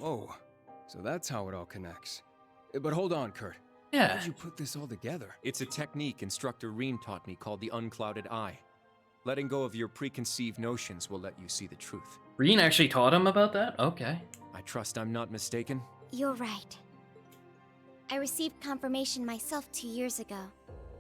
Whoa, so that's how it all connects. But hold on, Kurt. How Yeah. did you put this all together? It's a technique Instructor Rean taught me called the unclouded eye. Letting go of your preconceived notions will let you see the truth. Rean actually taught him about that? Okay. I trust I'm not mistaken. You're right. I received confirmation myself 2 years ago,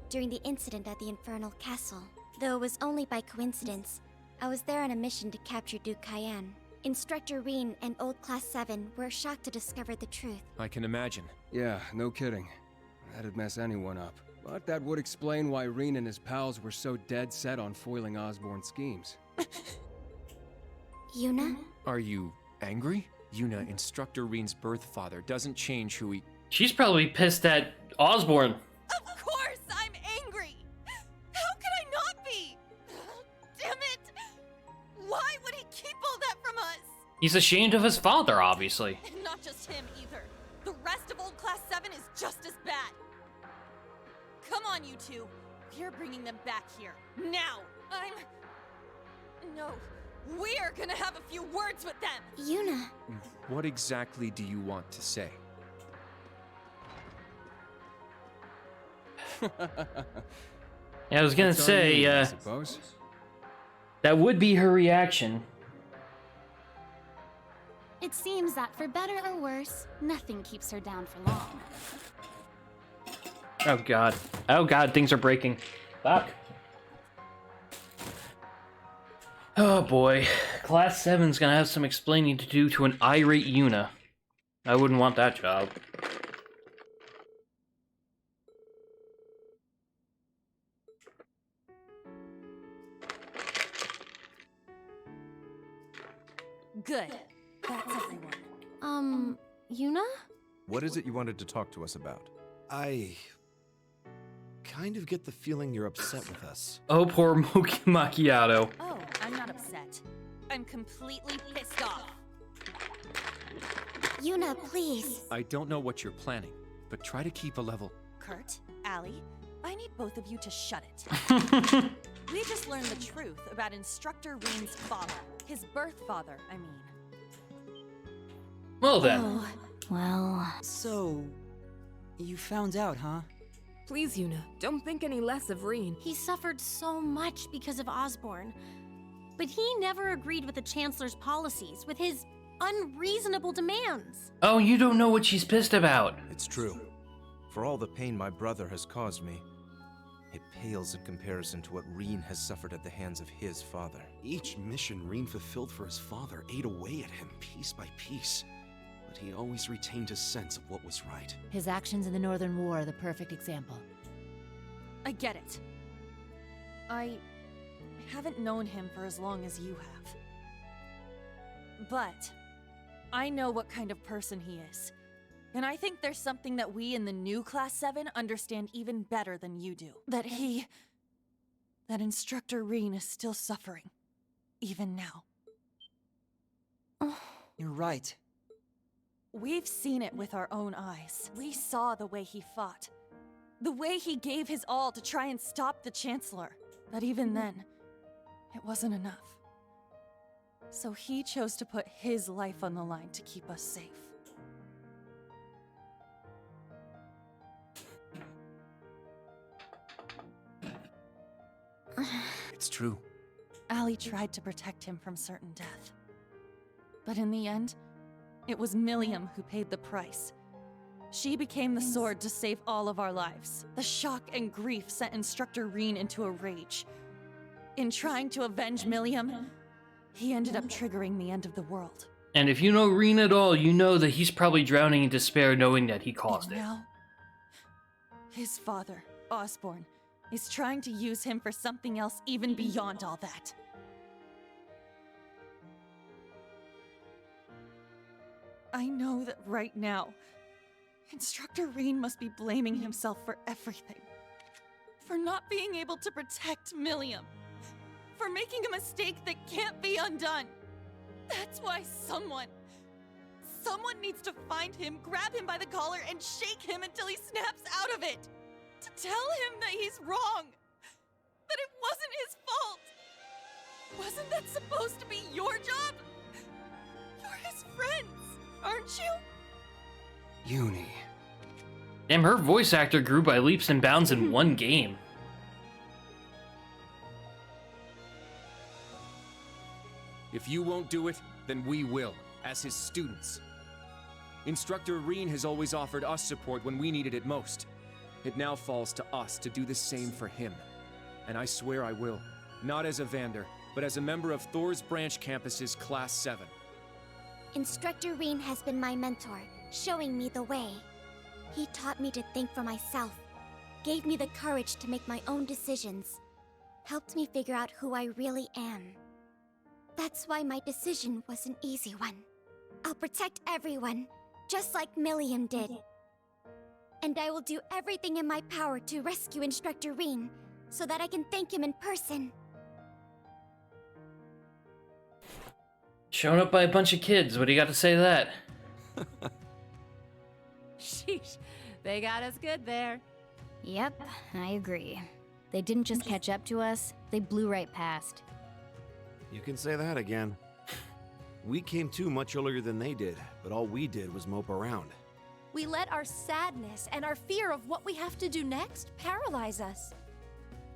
during the incident at the Infernal Castle. Though it was only by coincidence, I was there on a mission to capture Duke Cayenne. Instructor Rean and Old Class 7 were shocked to discover the truth. I can imagine. Yeah, no kidding. That'd mess anyone up. But that would explain why Rean and his pals were so dead set on foiling Osborn's schemes. Yuna? Are you angry? Yuna, Instructor Rean's birth father, doesn't change who he... She's probably pissed at Osborn. Of course I'm angry! How could I not be? Damn it! Why would he keep all that from us? He's ashamed of his father, obviously. And not just him either. The rest of Old Class 7 is just as bad. Come on, you two. We're bringing them back here. Now! No. We're gonna have a few words with them! Yuna. What exactly do you want to say? Yeah, I was gonna That's on you, say, I suppose. that would be her reaction. It seems that for better or worse, nothing keeps her down for long. Oh god. Oh god, things are breaking. Fuck. Oh boy. Class 7's gonna have some explaining to do to an irate Yuna. I wouldn't want that job. Good. That's everyone. Yuna? What is it you wanted to talk to us about? I kind of get the feeling you're upset with us. Oh, poor Mochi Macchiato. Oh, I'm not upset. I'm completely pissed off. Yuna, please. I don't know what you're planning, but try to keep a level. Kurt, Allie, I need both of you to shut it. We just learned the truth about Instructor Rean's father. His birth father, I mean. Well then. Oh, well. So, you found out, huh? Please, Yuna, don't think any less of Rean. He suffered so much because of Osborn. But he never agreed with the Chancellor's policies, with his unreasonable demands. Oh, you don't know what she's pissed about. It's true. For all the pain my brother has caused me, it pales in comparison to what Rean has suffered at the hands of his father. Each mission Rean fulfilled for his father ate away at him piece by piece. But he always retained his sense of what was right. His actions in the Northern War are the perfect example. I get it. I haven't known him for as long as you have. But I know what kind of person he is. And I think there's something that we in the new Class 7 understand even better than you do. That Instructor Rean is still suffering. Even now. You're right. We've seen it with our own eyes. We saw the way he fought. The way he gave his all to try and stop the Chancellor. But even then, it wasn't enough. So he chose to put his life on the line to keep us safe. It's true. Allie tried to protect him from certain death. But in the end, it was Milliam who paid the price. She became the sword to save all of our lives. The shock and grief sent Instructor Rean into a rage. In trying to avenge Milliam, he ended up triggering the end of the world. And if you know Rean at all, you know that he's probably drowning in despair knowing that he caused it. Now, his father, Osborn, is trying to use him for something else even beyond all that. I know that right now, Instructor Rean must be blaming himself for everything. For not being able to protect Milliam. For making a mistake that can't be undone. That's why someone needs to find him, grab him by the collar, and shake him until he snaps out of it. To tell him that he's wrong. That it wasn't his fault. Wasn't that supposed to be your job? You're his friends, aren't aren't you? Uni. Damn, her voice actor grew by leaps and bounds in one game. If you won't do it, then we will, as his students. Instructor Rean has always offered us support when we needed it most. It now falls to us to do the same for him. And I swear I will. Not as a Vander, but as a member of Thor's Branch Campus's Class 7. Instructor Rean has been my mentor, showing me the way. He taught me to think for myself, gave me the courage to make my own decisions, helped me figure out who I really am. That's why my decision was an easy one. I'll protect everyone, just like Milliam did. And I will do everything in my power to rescue Instructor Rean, so that I can thank him in person. Shown up by a bunch of kids, what do you got to say to that? Sheesh, they got us good there. Yep, I agree. They didn't just catch up to us, they blew right past. You can say that again. We came to much earlier than they did, but all we did was mope around. We let our sadness and our fear of what we have to do next paralyze us.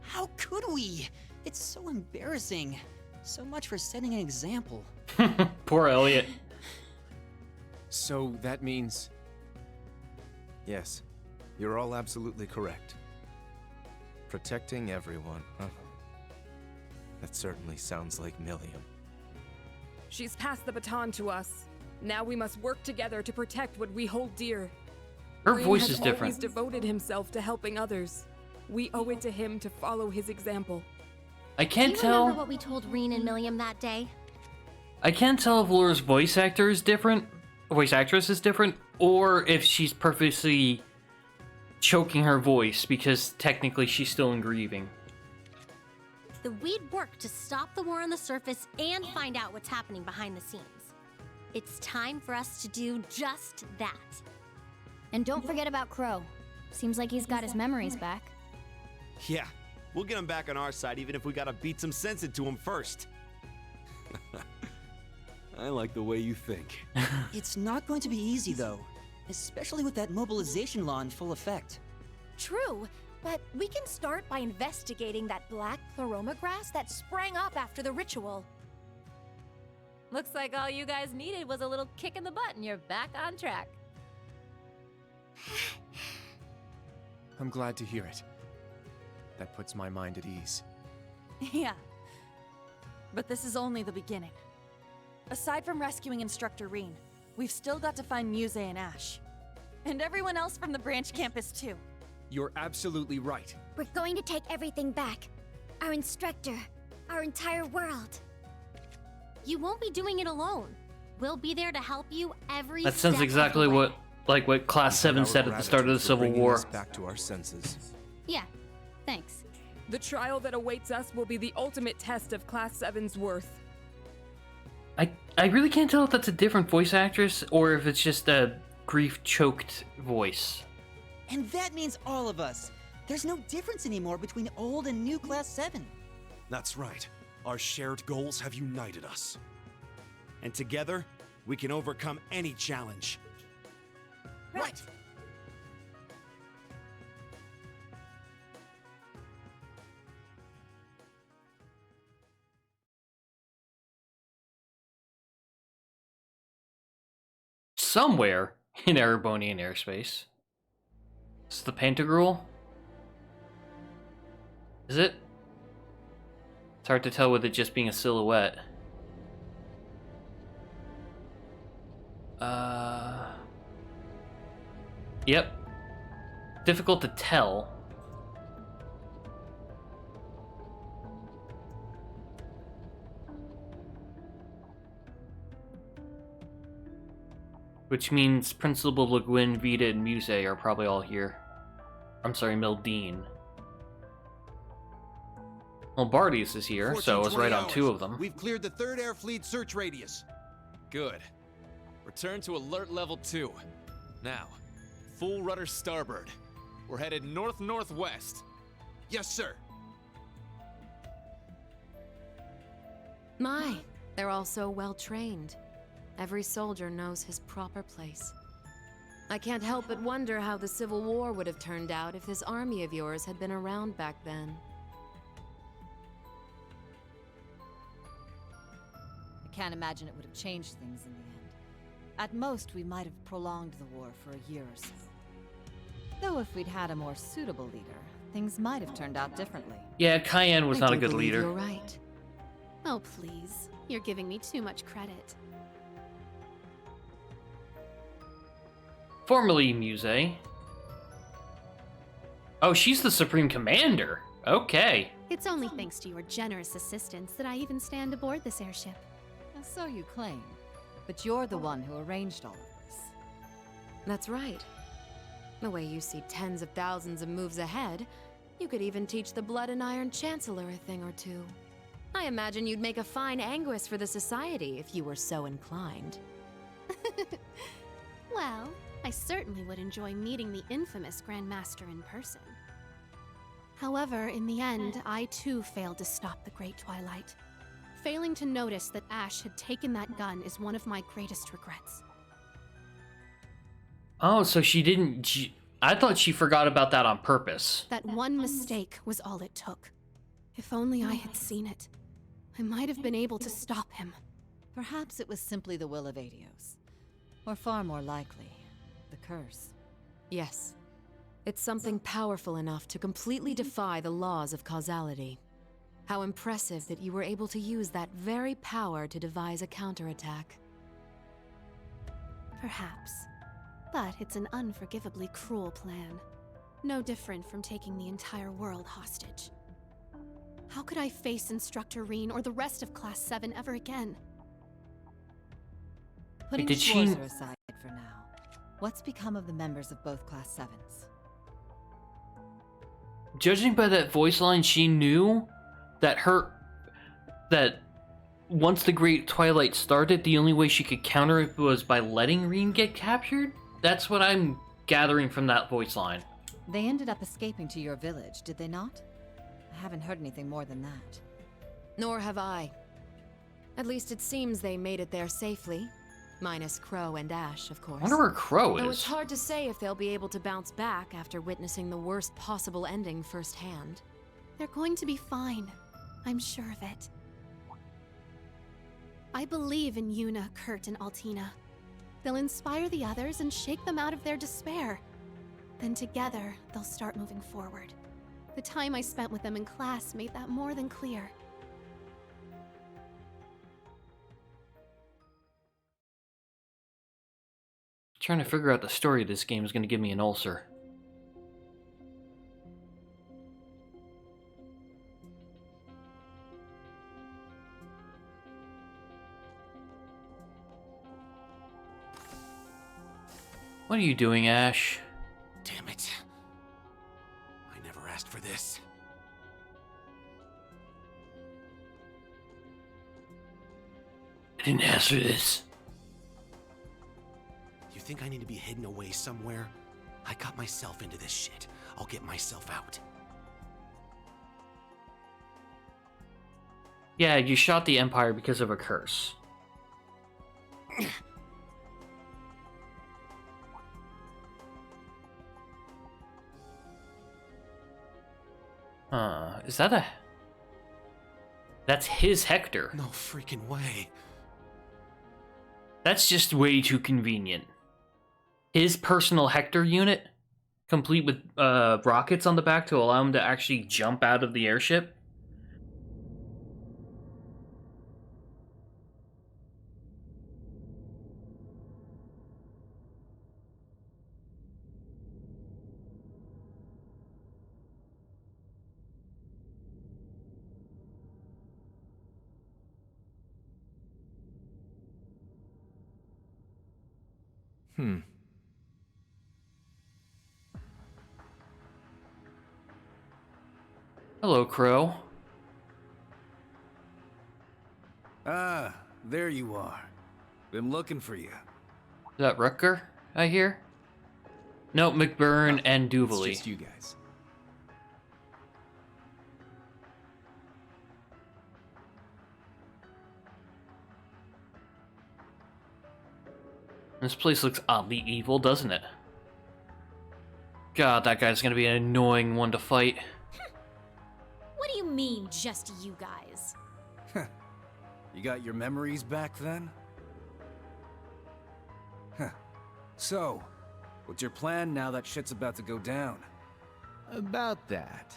How could we? It's so embarrassing. So much for setting an example. Poor Elliot. So that means... Yes, you're all absolutely correct. Protecting everyone, huh? That certainly sounds like Milliam. She's passed the baton to us. Now we must work together to protect what we hold dear. Her Rean voice has is different. always devoted himself to helping others. We owe it to him to follow his example. I can't Do you remember tell. what we told Rean and Milliam that day? I can't tell if Laura's voice actor is different, voice actress is different, or if she's purposely choking her voice because technically she's still in grieving. We'd work to stop the war on the surface and find out what's happening behind the scenes. It's time for us to do just that. And don't forget about Crow. Seems like he's got his memories back. Yeah, we'll get him back on our side even if we gotta beat some sense into him first. I like the way you think. It's not going to be easy, though. Especially with that mobilization law in full effect. True, but we can start by investigating that black pleroma grass that sprang up after the ritual. Looks like all you guys needed was a little kick in the butt and you're back on track. I'm glad to hear it. That puts my mind at ease. Yeah. But this is only the beginning. Aside from rescuing Instructor Rean, we've still got to find Muse and Ash. And everyone else from the branch campus, too. You're absolutely right. We're going to take everything back. Our instructor, our entire world. You won't be doing it alone. We'll be there to help you every That sounds step exactly of the way. what Class 7 said at the start of the Civil War. Back to our senses. Yeah, thanks. The trial that awaits us will be the ultimate test of Class 7's worth. I really can't tell if that's a different voice actress or if it's just a grief-choked voice. And that means all of us. There's no difference anymore between old and new Class 7. That's right. Our shared goals have united us. And together, we can overcome any challenge. Right. Somewhere in Erebonian airspace. Is the Pantagruel? Is it? It's hard to tell with it just being a silhouette. Yep. Difficult to tell. Which means Principal Le Guin, Vita, and Muse are probably all here. I'm sorry, Mildine. Well, Bardius is here, so I was right on 2 of them. We've cleared the 3rd Air Fleet search radius. Good. Return to alert level 2. Now, full rudder starboard. We're headed north-northwest. Yes, sir. My, they're all so well trained. Every soldier knows his proper place. I can't help but wonder how the Civil War would have turned out if this army of yours had been around back then. I can't imagine it would have changed things in the end. At most, we might have prolonged the war for a year or so. Though if we'd had a more suitable leader, things might have turned out differently. Yeah, Cayenne was not a good leader. You're right. Oh, please. You're giving me too much credit. Formerly Muse. Oh, she's the Supreme Commander. Okay. It's only thanks to your generous assistance that I even stand aboard this airship. So you claim. But you're the one who arranged all of this. That's right. The way you see tens of thousands of moves ahead, you could even teach the Blood and Iron Chancellor a thing or two. I imagine you'd make a fine Anguis for the Society if you were so inclined. Well, I certainly would enjoy meeting the infamous Grand Master in person. However, in the end, I too failed to stop the Great Twilight. Failing to notice that Ash had taken that gun is one of my greatest regrets. Oh, so she didn't... I thought she forgot about that on purpose. That one mistake was all it took. If only I had seen it, I might have been able to stop him. Perhaps it was simply the will of Adios. Or far more likely, the curse. Yes. It's something powerful enough to completely defy the laws of causality. How impressive that you were able to use that very power to devise a counterattack. Perhaps. But it's an unforgivably cruel plan. No different from taking the entire world hostage. How could I face Instructor Rean or the rest of Class 7 ever again? Putting Schwarzer aside for now, what's become of the members of both Class 7s? Judging by that voice line, she knew that that once the Great Twilight started, the only way she could counter it was by letting Rean get captured? That's what I'm gathering from that voice line. They ended up escaping to your village, did they not? I haven't heard anything more than that. Nor have I. At least it seems they made it there safely. Minus Crow and Ash, of course. I wonder where Crow is. Though it's hard to say if they'll be able to bounce back after witnessing the worst possible ending firsthand. They're going to be fine. I'm sure of it. I believe in Yuna, Kurt, and Altina. They'll inspire the others and shake them out of their despair. Then together, they'll start moving forward. The time I spent with them in class made that more than clear. Trying to figure out the story of this game is going to give me an ulcer. What are you doing, Ash? Damn it. I never asked for this. I didn't ask for this. You think I need to be hidden away somewhere? I got myself into this shit. I'll get myself out. Yeah, you shot the Empire because of a curse. Is that a... That's his Hector. No freaking way. That's just way too convenient. His personal Hector unit, complete with rockets on the back to allow him to actually jump out of the airship. Hello, Crow. Ah, there you are. Been looking for you. Is that Rutger, I hear? No, McBurn and Duvalie. It's just you guys. This place looks oddly evil, doesn't it? God, that guy's gonna be an annoying one to fight. What do you mean, just you guys? You got your memories back then? Huh. So, what's your plan now that shit's about to go down? About that.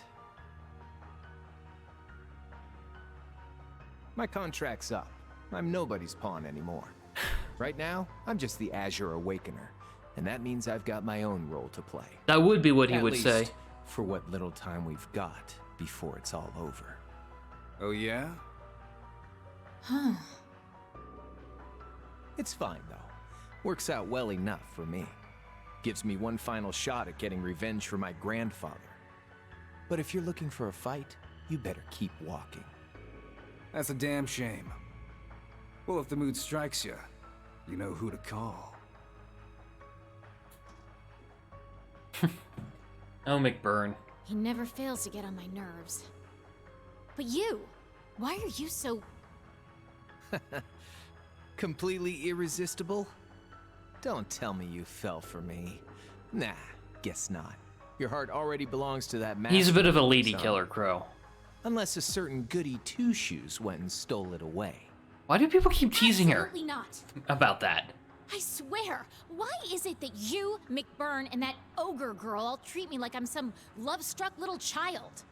My contract's up. I'm nobody's pawn anymore. Right now, I'm just the Azure Awakener, and that means I've got my own role to play. That would be what he At would least say. for what little time we've got before it's all over. Oh yeah? Huh. It's fine, though. Works out well enough for me. Gives me one final shot at getting revenge for my grandfather. But if you're looking for a fight, you better keep walking. That's a damn shame. Well, if the mood strikes you, you know who to call. Oh, McBurn. He never fails to get on my nerves. But you, why are you so... Completely irresistible? Don't tell me you fell for me. Nah, guess not. Your heart already belongs to that master. He's a bit of a lady killer, Crow. Unless a certain goody two-shoes went and stole it away. Why do people keep teasing her Absolutely not. about that? I swear, why is it that you, McBurn, and that ogre girl all treat me like I'm some love-struck little child?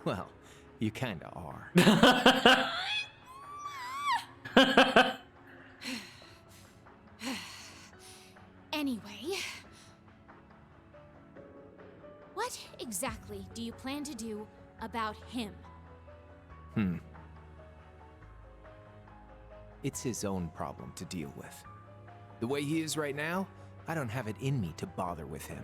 Well, you kinda are. Anyway, what exactly do you plan to do about him? It's his own problem to deal with. The way he is right now, I don't have it in me to bother with him.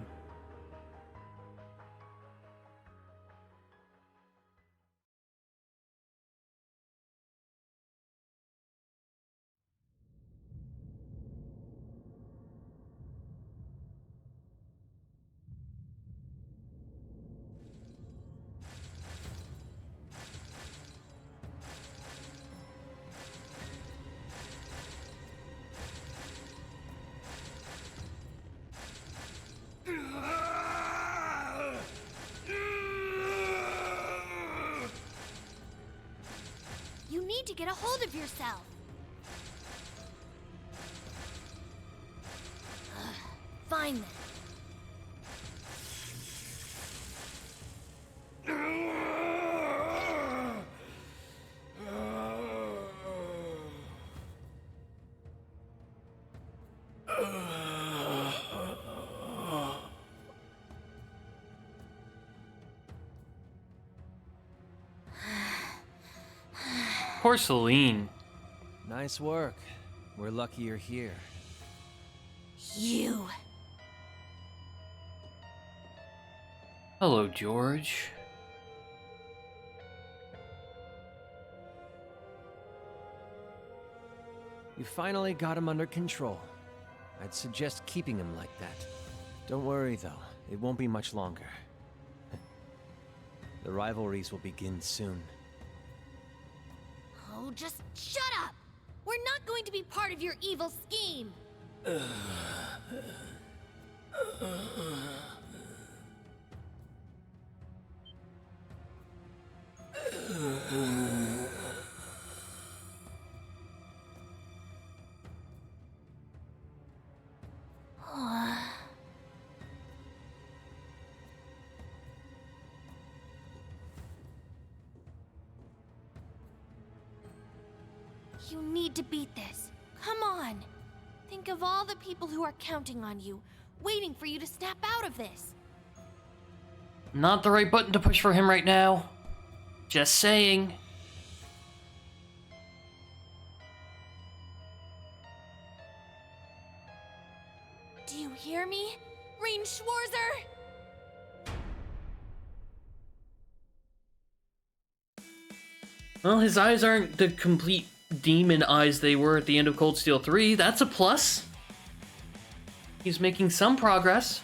You need to get a hold of yourself. Fine then. Poor Celine. Nice work. We're lucky you're here. You. Hello, George. You finally got him under control. I'd suggest keeping him like that. Don't worry, though. It won't be much longer. The rivalries will begin soon. Oh, just shut up! We're not going to be part of your evil scheme! You need to beat this. Come on. Think of all the people who are counting on you, waiting for you to snap out of this. Not the right button to push for him right now. Just saying. Do you hear me? Rean Schwarzer? Well, his eyes aren't the complete demon eyes they were at the end of Cold Steel 3. That's a plus. He's making some progress.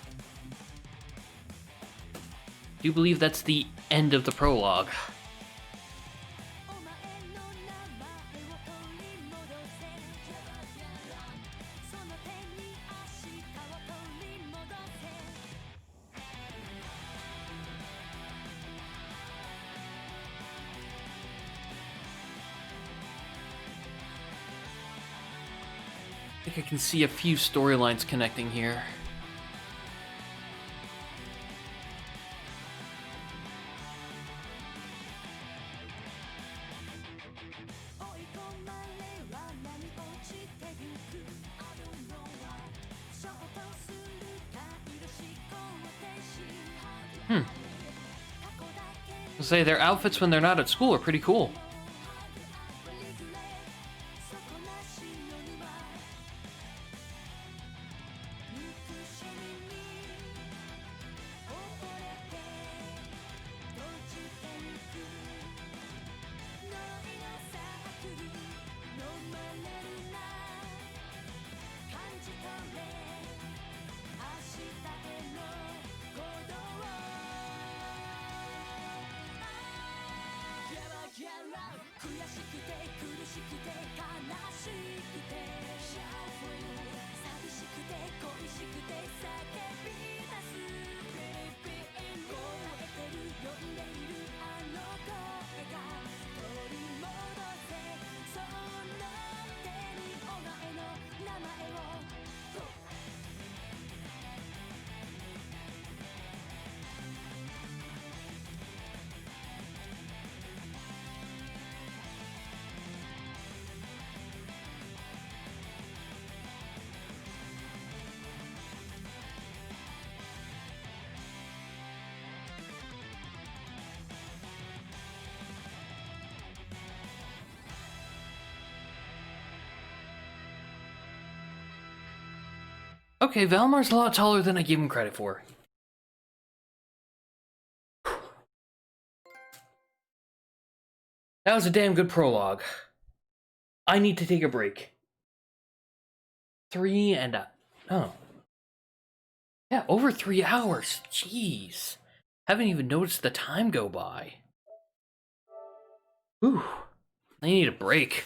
Do you believe that's the end of the prologue? I think I can see a few storylines connecting here. I'll say their outfits when they're not at school are pretty cool. Okay, Valmar's a lot taller than I gave him credit for. That was a damn good prologue. I need to take a break. 3 and oh. Yeah, over 3 hours. Jeez. Haven't even noticed the time go by. Whew. I need a break.